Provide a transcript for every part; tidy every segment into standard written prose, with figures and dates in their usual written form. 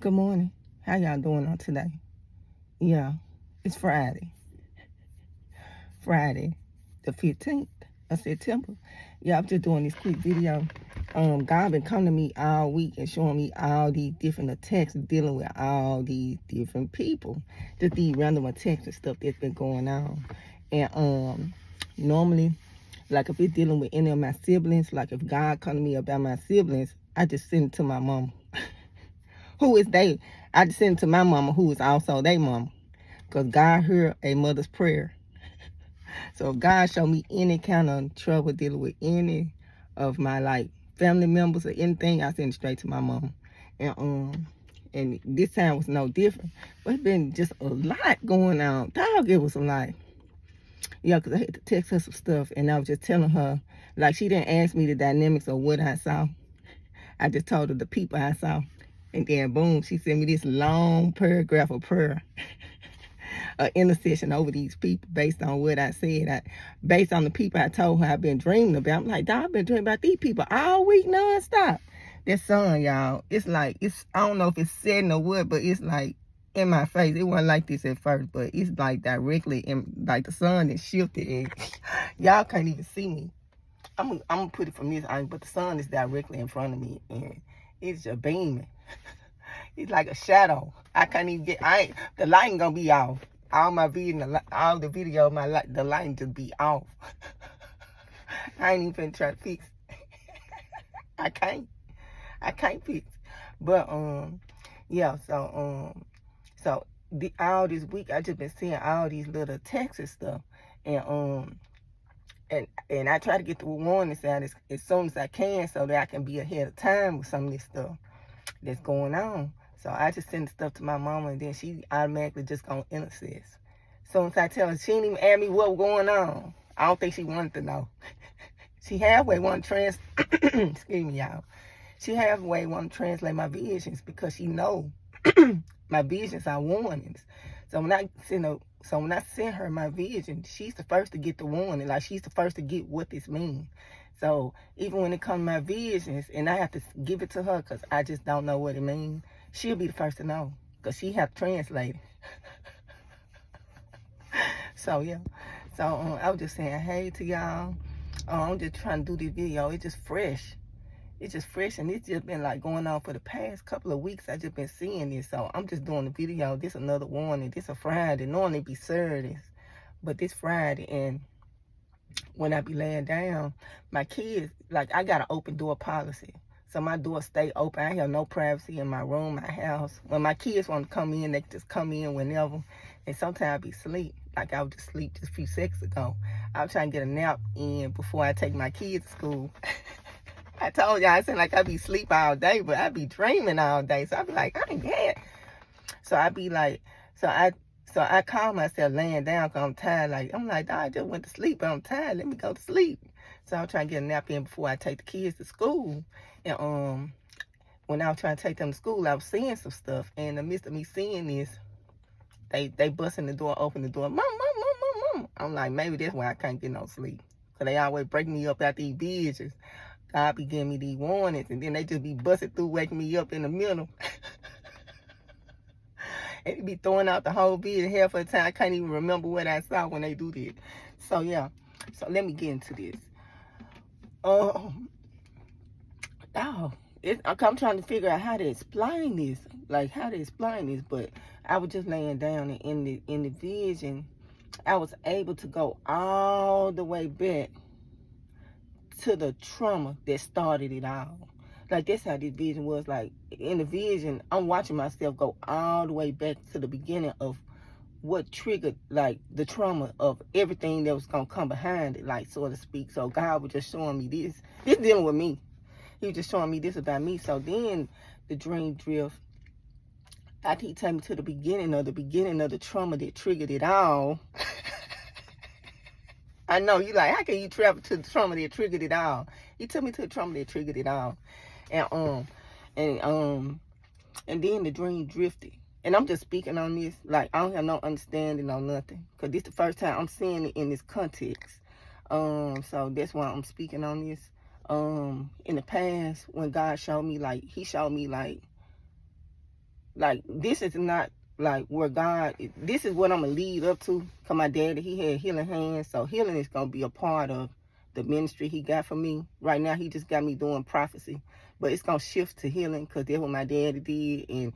Good morning. How y'all doing on today? Yeah, it's Friday. Friday, the 15th of September. Yeah, I'm just doing this quick video. God been coming to me all week and showing me all these different attacks dealing with all these different people. Just these random attacks and stuff that's been going on. And normally, like if it's dealing with any of my siblings, like if God come to me about my siblings, I just send it to my mama. Who is they? I just send it to my mama, who is also their mama. Because God heard a mother's prayer. So if God show me any kind of trouble dealing with any of my like family members or anything, I send it straight to my mama. And this time was no different. But it's been just a lot going on. Dog, it was a lot. Yeah, because I had to text her some stuff, and I was just telling her, like, she didn't ask me the dynamics of what I saw. I just told her the people I saw. And then, boom, she sent me this long paragraph of prayer. An intercession over these people based on what I said. Based on the people I told her I've been dreaming about. I'm like, dog, I've been dreaming about these people all week nonstop. That sun, y'all, it's like, I don't know if it's setting or what, but it's like in my face. It wasn't like this at first, but it's like directly in, like the sun is shifted. And y'all can't even see me. I'm gonna put it from this angle, but the sun is directly in front of me, and it's just beaming. It's like a shadow. I can't even get. The light gonna be off. All my video, all the video, the light just be off. I ain't even try to fix. I can't fix. But yeah. So all this week I just been seeing all these little attacks and stuff, and I try to get the warnings out as soon as I can so that I can be ahead of time with some of this stuff that's going on. So I just send the stuff to my mama, and then she automatically just gonna intercede. So as I tell her, she didn't even ask me what was going on. I don't think she wanted to know. She halfway wanted to excuse me, y'all. She halfway wanted to translate my visions because she know my visions are warnings. So when I send her my vision, she's the first to get the warning. Like, she's the first to get what this means. So even when it comes to my visions and I have to give it to her because I just don't know what it means, she'll be the first to know because she have translated. So yeah. So I was just saying hey to y'all. I'm just trying to do this video. It's just fresh. It's just fresh, and it's just been like going on for the past couple of weeks. I just been seeing this, so I'm just doing the video. This another warning. This a Friday. Normally be Saturdays, but this Friday. And when I be laying down, my kids, like, I got an open door policy, so my door stay open. I have no privacy in my room, my house. When my kids want to come in, they just come in whenever. And sometimes I be asleep. Like I was just asleep just a few seconds ago. I was trying to get a nap in before I take my kids to school. I told y'all, I said like I be sleep all day, but I be dreaming all day. So I be like, I ain't dead. So I be like, so I call myself laying down because I'm tired. Like, I'm like, I just went to sleep, but I'm tired. Let me go to sleep. So I'm trying to get a nap in before I take the kids to school. And when I was trying to take them to school, I was seeing some stuff. And in the midst of me seeing this, they busting the door, open the door. Mom, mom, mom, mom, mom. I'm like, maybe that's why I can't get no sleep. Because they always break me up out these visions. God be giving me these warnings, and then they just be busting through, waking me up in the middle. And they be throwing out the whole vision half of the time. I can't even remember what I saw when they do this. So yeah. So let me get into this. I'm trying to figure out how to explain this. Like, how to explain this. But I was just laying down, and in the vision, I was able to go all the way back to the trauma that started it all. Like, that's how this vision was. Like, in the vision, I'm watching myself go all the way back to the beginning of what triggered, like, the trauma of everything that was gonna come behind it, like, so to speak. So God was just showing me this. This dealing with me. He was just showing me this about me. So then the dream drift, after he took me to the beginning of the trauma that triggered it all. I know, you like, how can you travel to the trauma that triggered it all? He took me to the trauma that triggered it all. And then the dream drifted. And I'm just speaking on this, like, I don't have no understanding on nothing. Because this is the first time I'm seeing it in this context. So that's why I'm speaking on this. In the past, when God showed me, like, he showed me, like, Like, this is not like where God, this is what I'm going to lead up to. Because my daddy, he had healing hands. So healing is going to be a part of the ministry he got for me. Right now, he just got me doing prophecy. But it's going to shift to healing because that's what my daddy did. And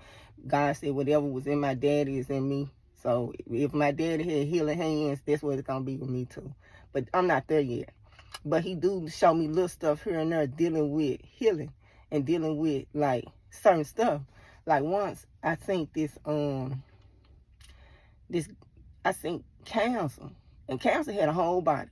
God said whatever was in my daddy is in me. So if my daddy had healing hands, that's what it's going to be with me too. But I'm not there yet. But he do show me little stuff here and there dealing with healing and dealing with like certain stuff. Like once I think I think cancer. And cancer had a whole body.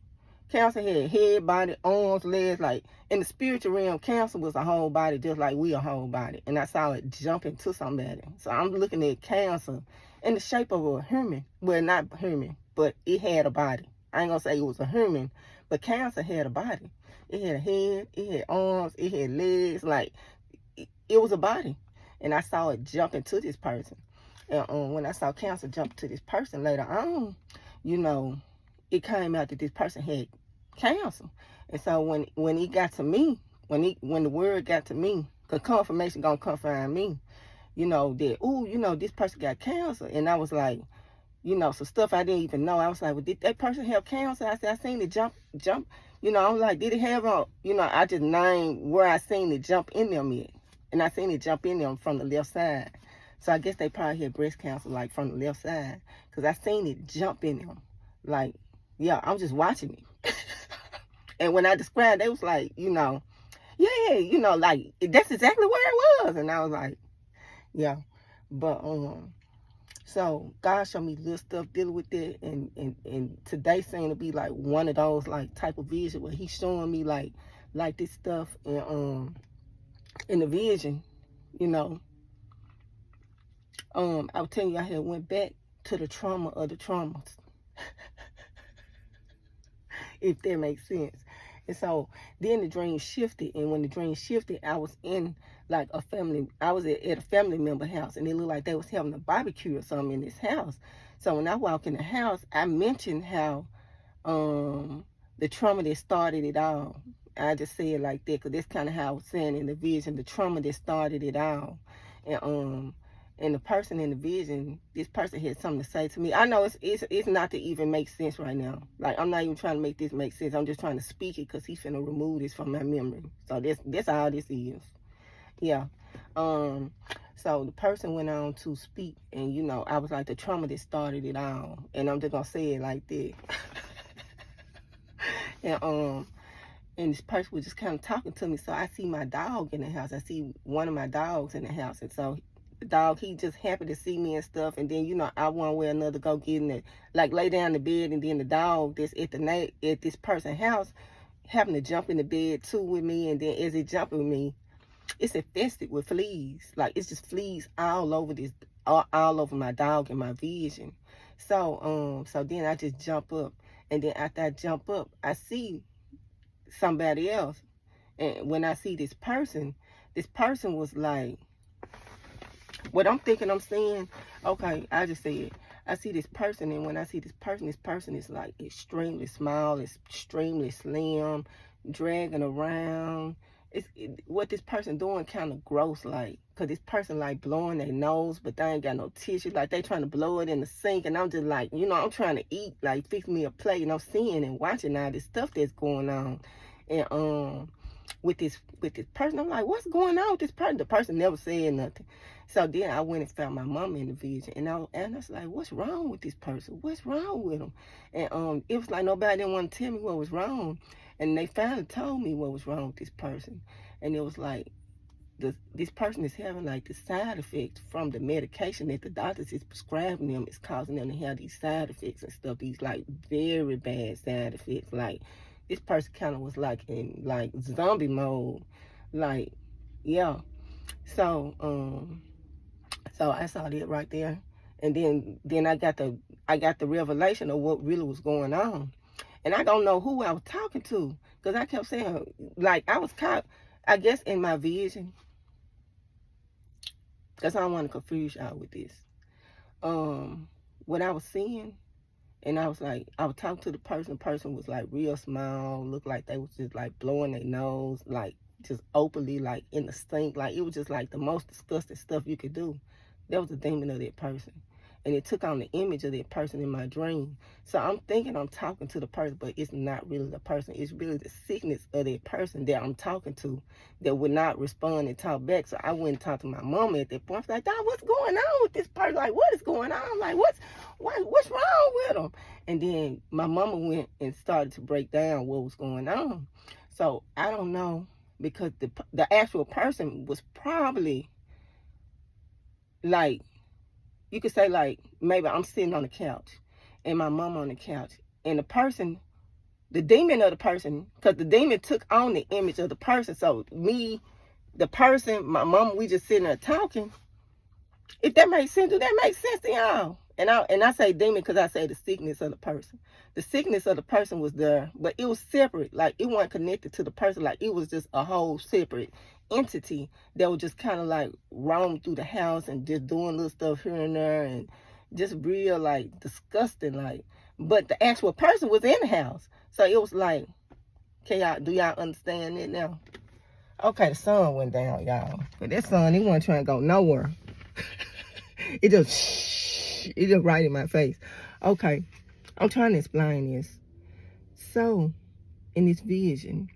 Cancer had head, body, arms, legs. Like in the spiritual realm, cancer was a whole body just like we a whole body. And I saw it jump into somebody. So I'm looking at cancer in the shape of a human. Well, not human, but it had a body. I ain't gonna say it was a human, but cancer had a body. It had a head, it had arms, it had legs. Like it was a body. And I saw it jump into this person. And when I saw cancer jump to this person later on, you know, it came out that this person had cancer. And so when it got to me, when the word got to me, because confirmation gonna confirm me, you know, that, ooh, you know, this person got cancer. And I was like, you know, some stuff I didn't even know. I was like, well, did that person have cancer? I said, I seen it jump. You know, I was like, did it have a, you know, I just named where I seen it jump in them at. And I seen it jump in them from the left side. So I guess they probably had breast cancer, like, from the left side. Because I seen it jump in them. Like, yeah, I'm just watching it. And when I described, they was like, you know, yeah, you know, like, that's exactly where it was. And I was like, yeah. But, so God showed me little stuff dealing with it. And today seemed to be, like, one of those, like, type of vision where he's showing me, like this stuff. And, in the vision, you know, I was telling you I had went back to the trauma of the traumas. If that makes sense. And so then the dream shifted, and when the dream shifted, I was in like a family, I was at a family member house, and it looked like they was having a barbecue or something in this house. So when I walked in the house, I mentioned how the trauma that started it all. I just say it like that because that's kind of how I was saying in the vision, the trauma that started it all. And the person in the vision, this person had something to say to me. I know it's not to even make sense right now. Like, I'm not even trying to make this make sense. I'm just trying to speak it because he's finna remove this from my memory. So that's all this is. Yeah. So the person went on to speak, and you know, I was like the trauma that started it all. And I'm just gonna say it like that. And this person was just kind of talking to me. So I see my dog in the house. I see one of my dogs in the house. And so the dog, he just happy to see me and stuff. And then, you know, I one way or another go get in the, like, lay down in the bed. And then the dog that's at this person's house happened to jump in the bed too with me. And then as it jumped with me, it's infested with fleas. Like, it's just fleas all over all over my dog and my vision. So then I just jump up. And then after I jump up, I see somebody else. And when I see this person was like, what I'm thinking I'm seeing, okay, I just said, I see this person, and when I see this person is like extremely small, extremely slim, dragging around. What this person doing kind of gross, like, because this person like blowing their nose, but they ain't got no tissue, like they trying to blow it in the sink, and I'm just like, you know, I'm trying to eat, like fix me a plate, and I'm seeing and watching all this stuff that's going on. And with this person, I'm like, what's going on with this person? The person never said nothing. So then I went and found my mom in the vision, and I was like, what's wrong with this person? What's wrong with him? And it was like nobody didn't want to tell me what was wrong. And they finally told me what was wrong with this person. And it was like, this person is having like the side effects from the medication that the doctors is prescribing them. It's causing them to have these side effects and stuff, these like very bad side effects. Like, this person kind of was like in like zombie mode. Like, yeah. So I saw that right there. And then I got the revelation of what really was going on. And I don't know who I was talking to, because I kept saying, like, I was caught, I guess, in my vision. Because I don't want to confuse y'all with this. What I was seeing, and I was like, I would talk to the person was like real small, looked like they was just like blowing their nose, like just openly, like in the sink. Like, it was just like the most disgusting stuff you could do. That was the demon of that person. And it took on the image of that person in my dream. So I'm thinking I'm talking to the person, but it's not really the person. It's really the sickness of that person that I'm talking to that would not respond and talk back. So I went and talked to my mama at that point. I was like, Dad, what's going on with this person? Like, what is going on? Like, what's wrong with them? And then my mama went and started to break down what was going on. So I don't know, because the actual person was probably like, you could say like, maybe I'm sitting on the couch and my mama on the couch, and the person, the demon of the person, because the demon took on the image of the person. So me, the person, my mama, we just sitting there talking. If that makes sense, do that make sense to y'all? And I say demon because I say the sickness of the person. The sickness of the person was there, but it was separate. Like, it wasn't connected to the person. Like, it was just a whole separate entity that would just kind of like roam through the house and just doing little stuff here and there, and just real like disgusting. Like, but the actual person was in the house. So it was like, do y'all understand it now? Okay, the sun went down, y'all. But that sun, he wasn't trying to go nowhere. It just right in my face. Okay, I'm trying to explain this. So, in this vision,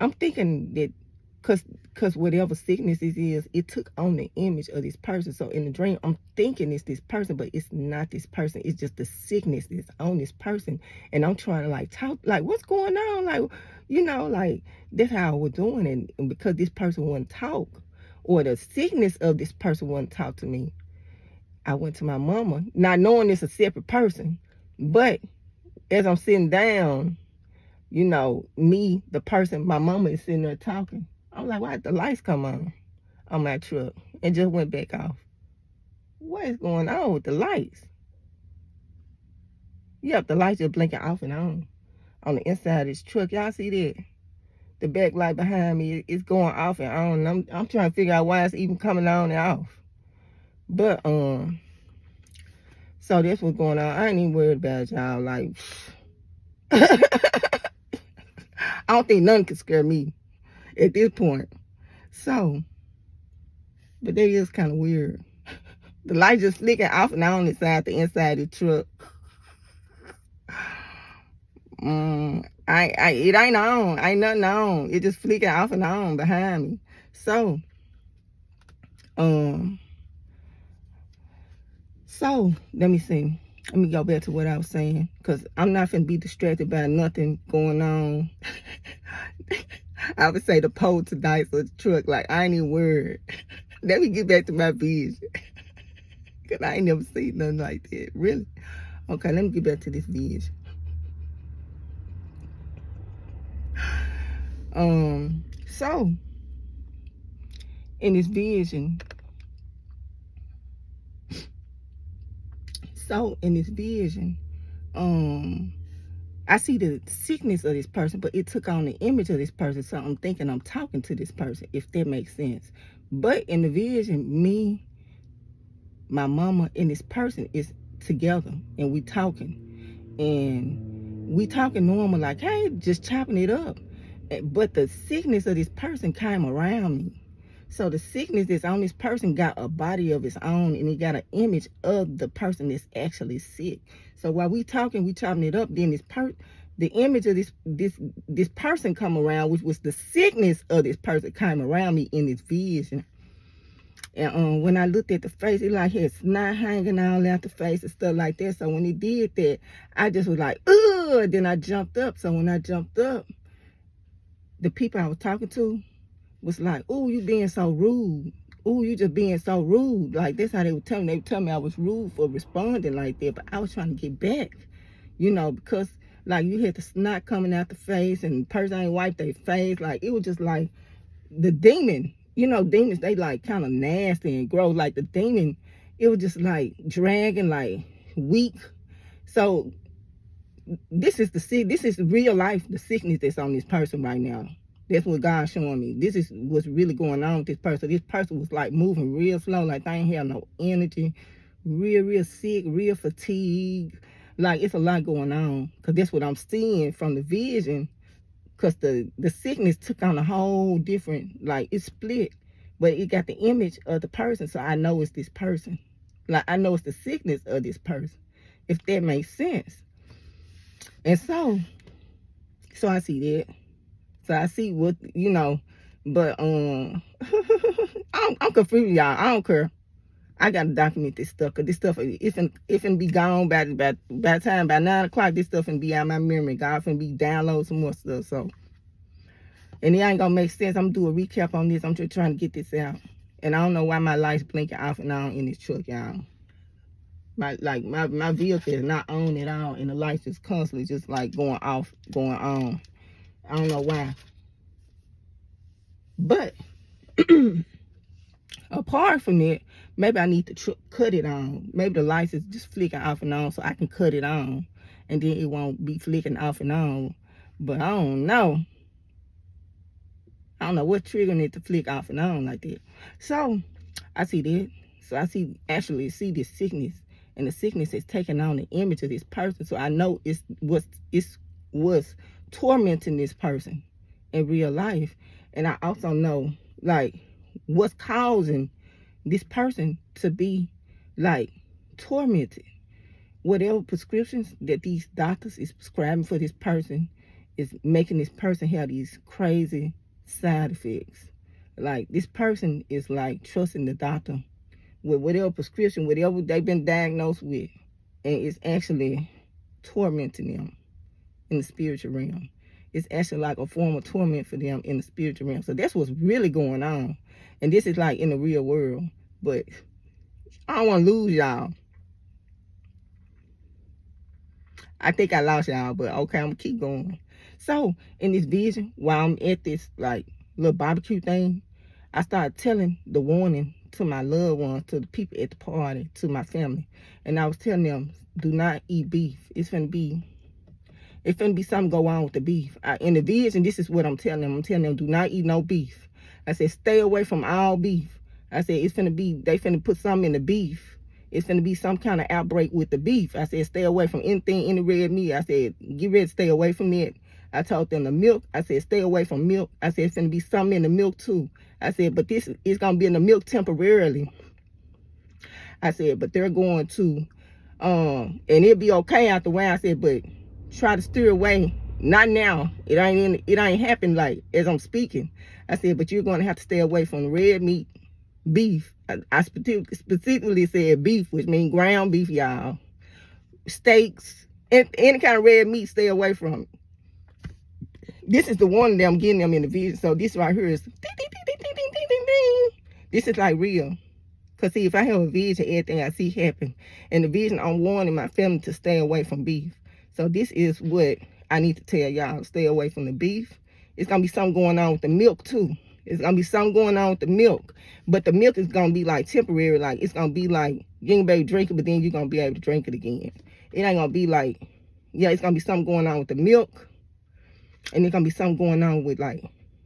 I'm thinking that because whatever sickness it is, it took on the image of this person. So in the dream, I'm thinking it's this person, but it's not this person. It's just the sickness that's on this person. And I'm trying to like talk, like, what's going on? Like, like, that's how I was doing it. And because this person wouldn't talk, or the sickness of this person wouldn't talk to me, I went to my mama, not knowing it's a separate person. But as I'm sitting down, me, the person, my mama is sitting there talking. I'm like, why did the lights come on my truck and just went back off? What is going on with the lights? Yep, the lights just blinking off and on the inside of this truck. Y'all see that? The back light behind me is going off and on. I'm trying to figure out why it's even coming on and off. But so that's what's going on. I ain't even worried about y'all. Like, I don't think nothing can scare me at this point. So, but that is kind of weird. The light just flicking off and on inside the inside of the truck. It ain't on. Ain't nothing on. It just flicking off and on behind me. So, let me see. Let me go back to what I was saying, because I'm not finna be distracted by nothing going on. I would say the poltergeist of the truck. Like, I ain't even worried. Let me get back to my vision. Because I ain't never seen nothing like that. Really? Okay, let me get back to this vision. So, in this vision, I see the sickness of this person, but it took on the image of this person. So I'm thinking I'm talking to this person, if that makes sense. But in the vision, me, my mama, and this person is together, and we talking. And we talking normal, like, hey, just chopping it up. But the sickness of this person came around me. So the sickness that's on this person got a body of its own, and it got an image of the person that's actually sick. So while we chopping it up, then the image of this person come around, which was the sickness of this person, came around me in this vision. And when I looked at the face, it like had snot hanging all out the face and stuff like that. So when it did that, I just was like, ugh. Then I jumped up. So when I jumped up, the people I was talking to was like, oh, you being so rude. Oh, you just being so rude. Like, that's how they would tell me. They would tell me I was rude for responding like that. But I was trying to get back, because, like, you had the snot coming out the face and the person ain't wiped their face. Like, it was just like the demon. Demons, they like kind of nasty and gross. Like the demon, it was just like dragging, like weak. So this is real life, the sickness that's on this person right now. That's what God's showing me. This is what's really going on with this person. This person was like moving real slow, like they ain't have no energy, real sick, real fatigued. Like, it's a lot going on, because that's what I'm seeing from the vision. Because the sickness took on a whole different, like, it split but it got the image of the person, so I know it's this person. Like, I know it's the sickness of this person, if that makes sense. And so I see that. So I see what, but I'm confused, y'all. I don't care. I gotta document this stuff, cause this stuff it finna be gone by 9 o'clock. This stuff finna be out of my memory. God finna be download some more stuff. So, and it ain't gonna make sense. I'm gonna do a recap on this. I'm just trying to get this out. And I don't know why my lights blinking off and on in this truck, y'all. My vehicle is not on at all, and the lights is constantly just like going off, going on. I don't know why. But apart from that, maybe I need to cut it on. Maybe the lights is just flicking off and on, so I can cut it on, and then it won't be flicking off and on. But I don't know. I don't know what triggering it to flick off and on like that. So I see that. So I see this sickness, and the sickness is taking on the image of this person. So I know it's what's tormenting this person in real life. And I also know, like, what's causing this person to be, like, tormented. Whatever prescriptions that these doctors is prescribing for this person is making this person have these crazy side effects. Like, this person is, like, trusting the doctor with whatever prescription, whatever they've been diagnosed with, and it's actually tormenting them in the spiritual realm. It's actually like a form of torment for them in the spiritual realm. So that's what's really going on. And this is like in the real world. But I don't want to lose y'all. I think I lost y'all, but okay, I'm going to keep going. So in this vision, while I'm at this like little barbecue thing, I started telling the warning to my loved ones, to the people at the party, to my family. And I was telling them, do not eat beef. It's finna be something go on with the beef. In the vision, this is what I'm telling them. I'm telling them, do not eat no beef. I said, stay away from all beef. I said, they finna put something in the beef. It's finna be some kind of outbreak with the beef. I said, stay away from anything in the red meat. I said, get ready to stay away from that. I told them the milk. I said, stay away from milk. I said, it's finna be something in the milk too. I said, but this is gonna be in the milk temporarily. I said, but they're going to, and it'll be okay after a while. I said, but try to steer away. Not now. It ain't happened like as I'm speaking. I said, but you're going to have to stay away from the red meat, beef. I specifically said beef, which means ground beef, y'all. Steaks, any kind of red meat, stay away from it. This is the one that I'm getting them in the vision. So this right here is ding, ding, ding, ding, ding, ding, ding, ding. This is like real. Because see, if I have a vision, everything I see happen. In the vision, I'm warning my family to stay away from beef. So this is what I need to tell y'all. Stay away from the beef. It's going to be something going on with the milk too. It's going to be something going on with the milk. But the milk is going to be like temporary. Like, it's going to be like, you ain't be able to drink it, but then you're going to be able to drink it again. It ain't going to be like, yeah, it's going to be something going on with the milk. And it's going to be something going on with like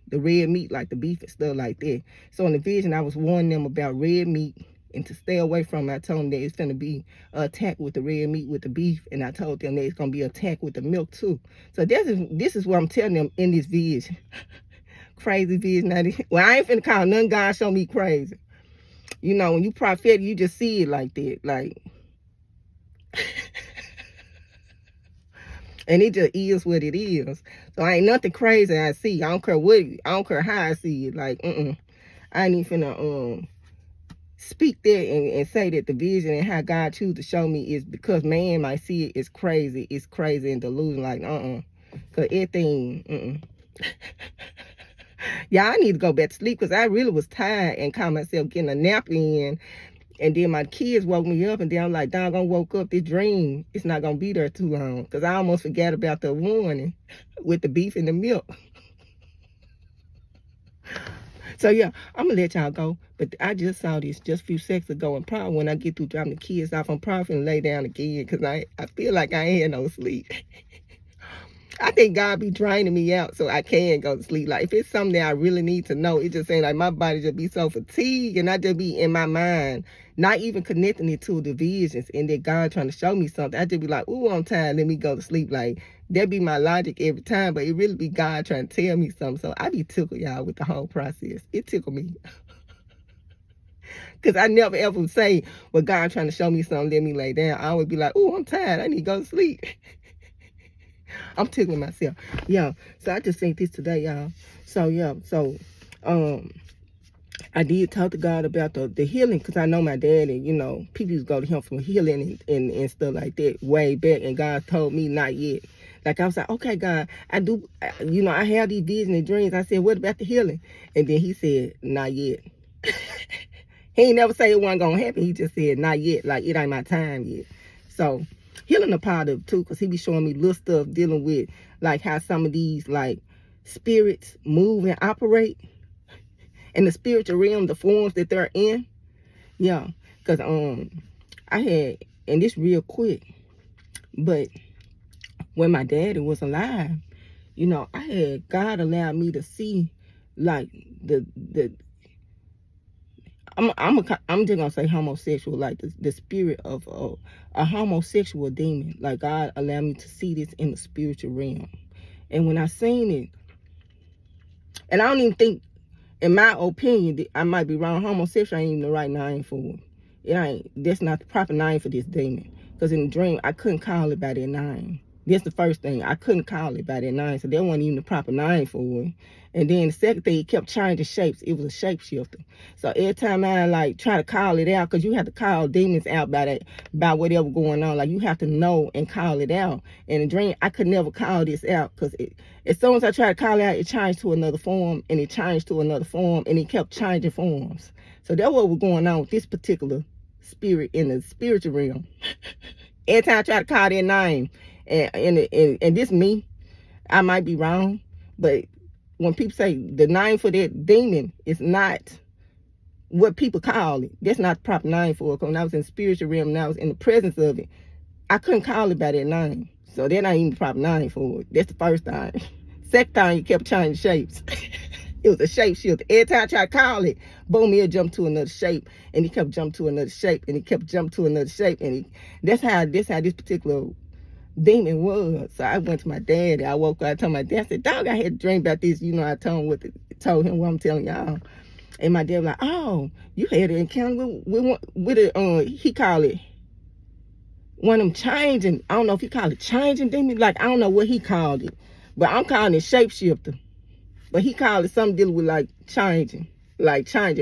the red meat, like the beef and stuff like that. So in the vision, I was warning them about red meat and to stay away from it. I told them that it's going to be an attack with the red meat, with the beef. And I told them that it's going to be an attack with the milk too. So this is what I'm telling them in this vision. Crazy vision. Well, I ain't finna call none God show me crazy. You know, when you prophetic, you just see it like that. Like, and it just is what it is. So ain't nothing crazy I see. I don't care how I see it. Like, I ain't even finna speak that and say that the vision and how God choose to show me is because man might see it is crazy. It's crazy and delusion. Like, Cause everything, Yeah, I need to go back to sleep because I really was tired and caught myself getting a nap in. And then my kids woke me up and then I'm like, doggone, woke up, this dream, it's not going to be there too long. Because I almost forgot about the warning with the beef and the milk. So, yeah, I'm going to let y'all go. But I just saw this just a few seconds ago. And probably when I get through dropping the kids off, I'm probably going to lay down again because I feel like I ain't had no sleep. I think God be draining me out so I can go to sleep. Like, if it's something that I really need to know, it just ain't like my body just be so fatigued and I just be in my mind, not even connecting it to the visions and that God trying to show me something. I just be like, ooh, I'm tired, let me go to sleep. Like, that be my logic every time, but it really be God trying to tell me something. So I be tickled, y'all, with the whole process. It tickled me. Because I never ever say, well, God trying to show me something, let me lay down. I always be like, oh, I'm tired. I need to go to sleep. I'm tickling myself. Yeah. So I just think this today, y'all. So, yeah. So, I did talk to God about the healing, because I know my daddy, people used to go to him for healing and stuff like that way back. And God told me not yet. Like, I was like, okay, God, I have these visions and dreams. I said, what about the healing? And then he said, not yet. He ain't never say it wasn't going to happen. He just said, not yet. Like, it ain't my time yet. So, healing a part of it, too, because he be showing me little stuff dealing with, like, how some of these, like, spirits move and operate. And the spiritual realm, the forms that they're in. Yeah. Because, I had, and this real quick, but when my daddy was alive, I had God allowed me to see, like, I'm just gonna say homosexual, like the spirit of a homosexual demon. Like, God allowed me to see this in the spiritual realm. And when I seen it, and I don't even think, in my opinion, I might be wrong, homosexual ain't even the right name for it. That's not the proper name for this demon. Because in the dream, I couldn't call it by that name. That's the first thing. I couldn't call it by that name. So that wasn't even the proper name for it. And then the second thing, it kept changing shapes. It was a shapeshifter. So every time I like try to call it out, because you have to call demons out by whatever going on. Like, you have to know and call it out. In the dream, I could never call this out, because as soon as I tried to call it out, it changed to another form, and it changed to another form, and it kept changing forms. So that's what was going on with this particular spirit in the spiritual realm. Every time I try to call that name, and this me, I might be wrong, but when people say the name for that demon is not what people call it, that's not the proper name for it. Because when I was in the spiritual realm and I was in the presence of it, I couldn't call it by that name. So that ain't even the proper name for it. That's the first time. Second time, it kept changing shapes. It was a shape shift. Every time I tried to call it, boom, he'll jump to another shape. And he kept jumping to another shape. And he kept jumping to another shape. And that's how this particular demon was. So I went to my daddy. I woke up, I told my dad, I said, dog, I had a dream about this. I told him what I'm telling y'all. And my dad was like, oh, you had an encounter with it. He called it one of them changing. I don't know if he called it changing demon. Like, I don't know what he called it. But I'm calling it shapeshifter. But he called it something dealing with like changing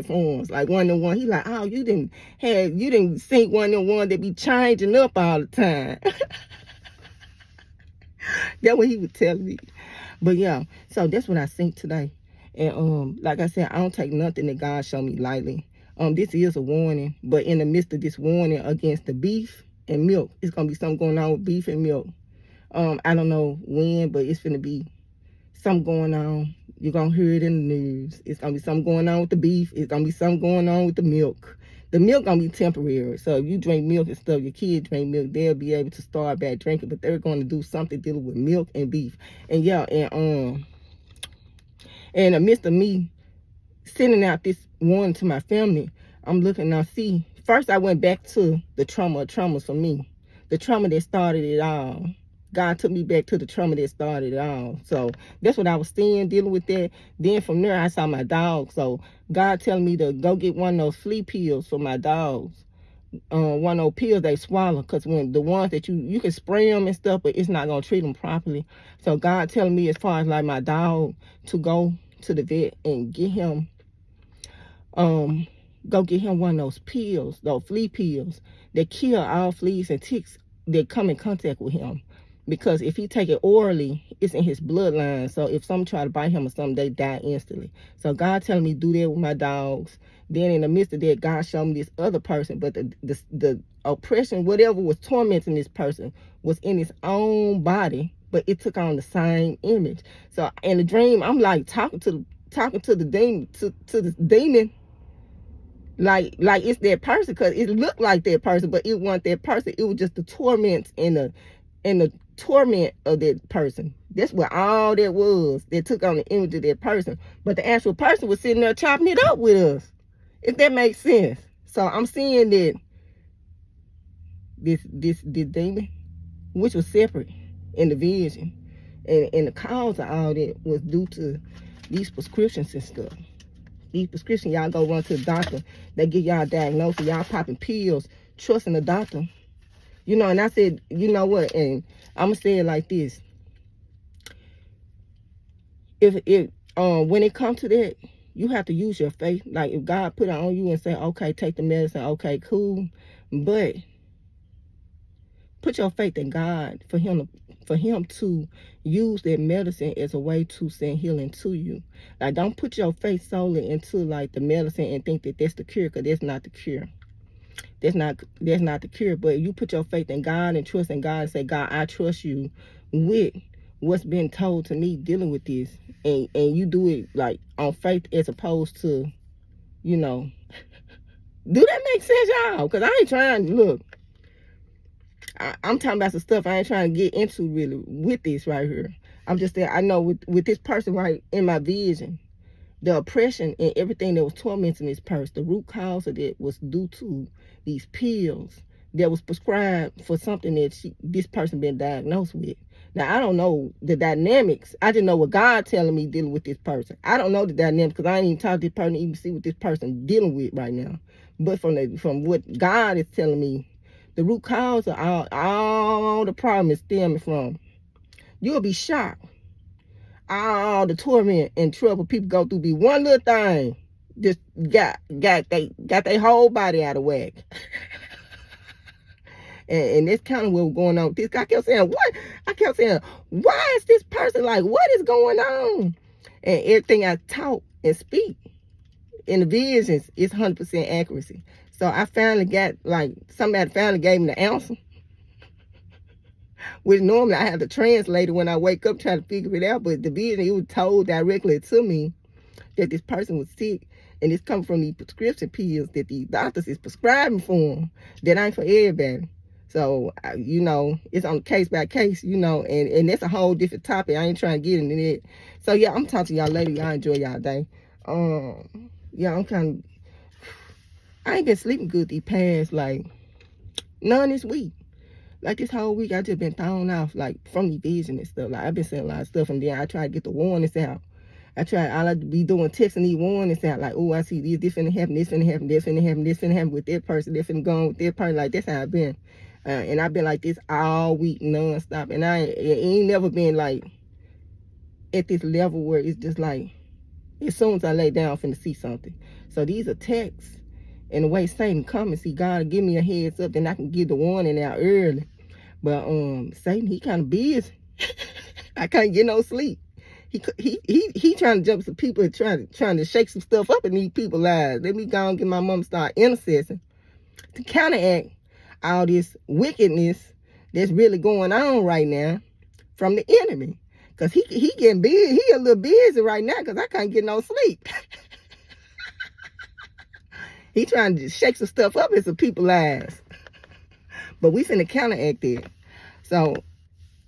forms. Like one of the one, he like, oh, you didn't see one of the one that be changing up all the time. That's what he was telling me. But yeah, so that's what I think today. And like I said, I don't take nothing that God showed me lightly. This is a warning, but in the midst of this warning against the beef and milk, it's gonna be something going on with beef and milk. I don't know when, but it's gonna be something going on. You're gonna hear it in the news. It's gonna be something going on with the beef. It's gonna be something going on with the milk. The milk gonna be temporary. So if you drink milk and stuff, your kids drink milk, they'll be able to start back drinking. But they're gonna do something dealing with milk and beef. And yeah, and in the midst of me sending out this warning to my family, I'm looking now. See, first I went back to the trauma for me, the trauma that started it all. God took me back to the trauma that started it all. So that's what I was seeing, dealing with that. Then from there, I saw my dog. So God telling me to go get one of those flea pills for my dogs. One of those pills they swallow, because when the ones that you can spray them and stuff, but it's not going to treat them properly. So God telling me, as far as like my dog, to go to the vet and get him, go get him one of those pills, those flea pills that kill all fleas and ticks that come in contact with him. Because if he take it orally, it's in his bloodline. So if someone try to bite him or something, they die instantly. So God telling me to do that with my dogs. Then in the midst of that, God showed me this other person. But the oppression, whatever was tormenting this person, was in his own body, but it took on the same image. So in the dream, I'm like talking to the demon, to the demon, like it's that person, because it looked like that person, but it wasn't that person. It was just the torments and the torment of that person. That's what all that was. That took on the image of that person. But the actual person was sitting there chopping it up with us. If that makes sense. So I'm seeing that this demon, which was separate in the vision, and the cause of all that was due to these prescriptions and stuff. These prescriptions, y'all go run to the doctor. They give y'all a diagnosis. Y'all popping pills, trusting the doctor. You know, and I said, you know what? And I'm going to say it like this. When it comes to that, you have to use your faith. Like, if God put it on you and say, okay, take the medicine, okay, cool. But put your faith in God for him to use that medicine as a way to send healing to you. Like, don't put your faith solely into like the medicine and think that that's the cure, because that's not the cure. That's not the cure. But you put your faith in God and trust in God and say, God, I trust you with what's been told to me dealing with this, and you do it like on faith as opposed to, you know, do that make sense, y'all? Because I ain't trying to look. I'm talking about some stuff I ain't trying to get into really with this right here. I'm just saying, I know with this person right in my vision, the oppression and everything that was tormenting this person, the root cause of it was due to these pills that was prescribed for something that this person been diagnosed with. Now, I don't know the dynamics. I just know what God telling me dealing with this person. I don't know the dynamics because I ain't even talked to this person to even see what this person dealing with right now. But from what God is telling me, the root cause of all the problem is stemming from. You'll be shocked. All the torment and trouble people go through be one little thing. Just got their whole body out of whack. And that's kind of what was going on with this. I kept saying, what? I kept saying, why is this person like, what is going on? And everything I talk and speak in the visions is 100% accuracy. So I finally got, like, somebody finally gave me the answer. Which normally I have to translate it when I wake up trying to figure it out. But the vision, it was told directly to me that this person was sick. And it's coming from these prescription pills that these doctors is prescribing for them. That ain't for everybody. So, you know, it's on case by case, you know, and that's a whole different topic. I ain't trying to get into it. So, yeah, I'm talking to y'all later. Y'all enjoy y'all day. Yeah, I ain't been sleeping good these past, like, none this week. Like, this whole week, I just been thrown off, like, from the vision and stuff. Like, I've been saying a lot of stuff, and then I try to get the warnings out. I like to be doing texting these warnings out, like, oh, I see this finna happen, this finna happen, this finna happen, this finna happen with that person, this finna go on with that person. Like, that's how I've been. And I've been like this all week, non-stop. And it ain't never been, like, at this level where it's just like, as soon as I lay down, I'm finna see something. So these are texts. And the way Satan come and see God give me a heads up, then I can give the warning out early. But Satan, he kind of busy. I can't get no sleep. He trying to jump some people, trying to shake some stuff up in these people's lives. Let me go and get my mom start intercessing to counteract all this wickedness that's really going on right now from the enemy. Because he getting busy. He a little busy right now because I can't get no sleep. He trying to shake some stuff up in some people's lives. But we finna counteract it. So,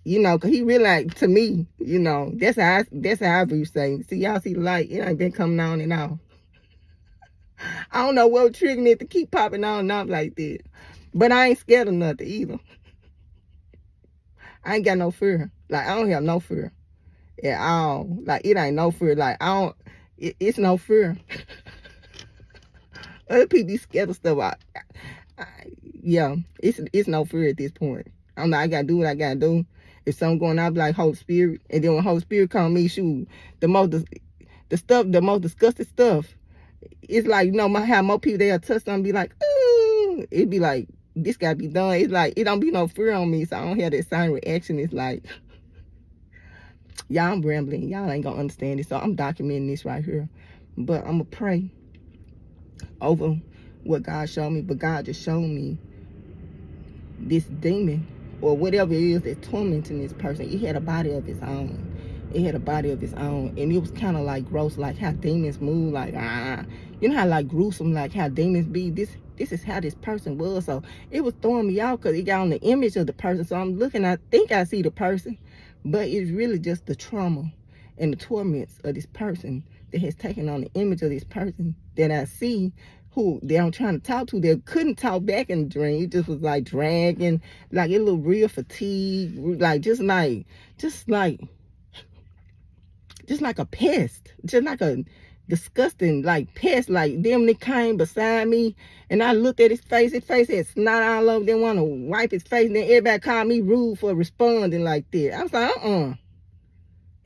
you know, because he realized, to me, you know, that's how I view Satan. See, y'all see the light. It ain't been coming on and off. I don't know what triggering it to keep popping on and off like this. But I ain't scared of nothing either. I ain't got no fear. Like, I don't have no fear at all. Like, it ain't no fear. Like, it's no fear. Other people be scared of stuff. Yeah, it's no fear at this point. I'm like, I gotta do what I gotta do. If something going on, I be like, Holy Spirit. And then when Holy Spirit call me, shoot, the most disgusting stuff. It's like, you know, how more people they'll touch something, be like, ooh. It be like, this gotta be done. It's like, it don't be no fear on me, so I don't have that same reaction. It's like, y'all, I'm rambling. Y'all ain't gonna understand it, so I'm documenting this right here. But I'm gonna pray over what God showed me. But God just showed me this demon or whatever it is that's tormenting this person. It had a body of its own. It had a body of its own. And it was kind of like gross, like how demons move, like, you know how like gruesome, like how demons be. This is how this person was. So it was throwing me out because it got on the image of the person. So I'm looking, I think I see the person, but it's really just the trauma and the torments of this person that has taken on the image of this person that I see, who I'm trying to talk to. They couldn't talk back in the dream. It just was like dragging, like it looked real fatigue, like just like a pest, just like disgusting, like pests, like them that came beside me, and I looked at his face had snot all over, didn't want to wipe his face, and then everybody called me rude for responding like that. I was like,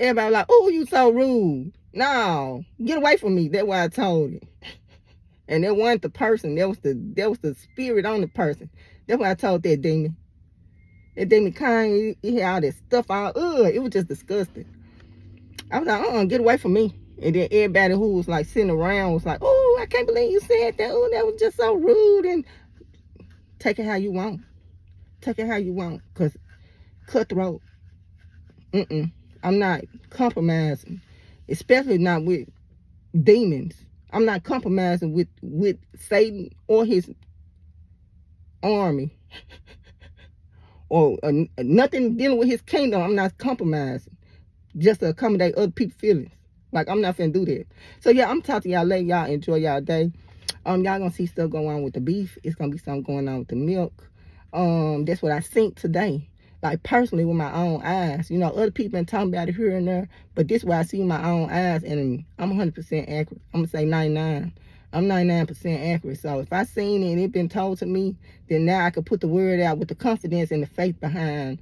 Everybody was like, oh, you so rude. No, get away from me. That's why I told him. And that wasn't the person, that was the spirit on the person. That's why I told that demon. That demon came, he had all that stuff all, it was just disgusting. I was like, get away from me. And then everybody who was like sitting around was like, oh, I can't believe you said that. Oh, that was just so rude. And take it how you want. Take it how you want. Because cutthroat. I'm not compromising. Especially not with demons. I'm not compromising with Satan or his army. Or nothing dealing with his kingdom. I'm not compromising. Just to accommodate other people's feelings. Like, I'm not finna do that. So, yeah, I'm talking to y'all later. Y'all enjoy y'all day. Y'all gonna see stuff going on with the beef. It's gonna be something going on with the milk. That's what I seen today. Like, personally, with my own eyes. You know, other people been talking about it here and there. But this is what I see with my own eyes. And I'm 100% accurate. I'm gonna say 99. I'm 99% accurate. So, if I seen it and it been told to me, then now I can put the word out with the confidence and the faith behind.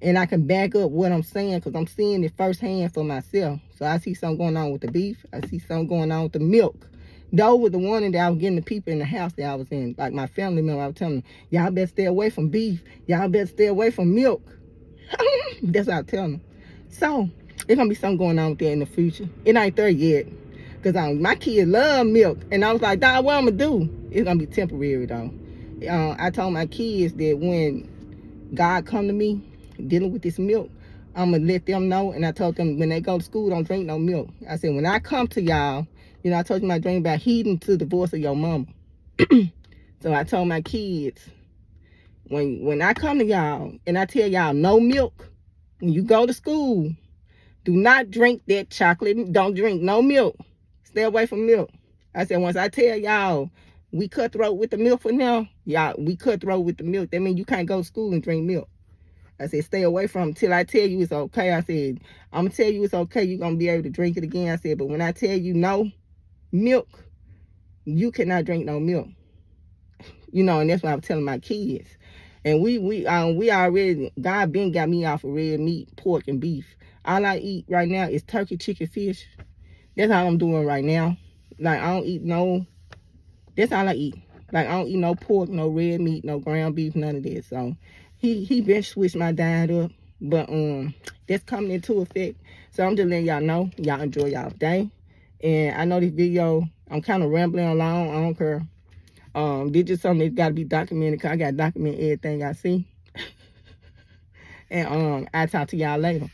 And I can back up what I'm saying because I'm seeing it firsthand for myself. So I see something going on with the beef. I see something going on with the milk. Those were the warning that I was getting the people in the house that I was in. Like my family member, I was telling them, y'all better stay away from beef. Y'all better stay away from milk. That's what I tell them. So there's going to be something going on with that in the future. It ain't there yet. Because my kids love milk. And I was like, Dad, what I'm going to do? It's going to be temporary, though. I told my kids that when God come to me, dealing with this milk, I'm gonna let them know. And I told them when they go to school, don't drink no milk. I said, when I come to y'all, you know, I told you my dream about heeding to the voice of your mama. So I told my kids, when I come to y'all and I tell y'all no milk, when you go to school, do not drink that chocolate. Don't drink no milk. Stay away from milk. I said, once I tell y'all we cutthroat with the milk for now, y'all, we cutthroat with the milk. That means you can't go to school and drink milk. I said, stay away from it till I tell you it's okay. I said, I'm going to tell you it's okay. You're going to be able to drink it again. I said, but when I tell you no milk, you cannot drink no milk. You know, and that's what I'm telling my kids. And we already, God been got me off of red meat, pork, and beef. All I eat right now is turkey, chicken, fish. That's all I'm doing right now. Like, I don't eat no, that's all I eat. Like, I don't eat no pork, no red meat, no ground beef, none of that. So, he been switched my diet up, but that's coming into effect. So I'm just letting y'all know. Y'all enjoy y'all day. And I know this video, I'm kind of rambling along. I don't care. This is something that's got to be documented because I got to document everything I see. And I'll talk to y'all later.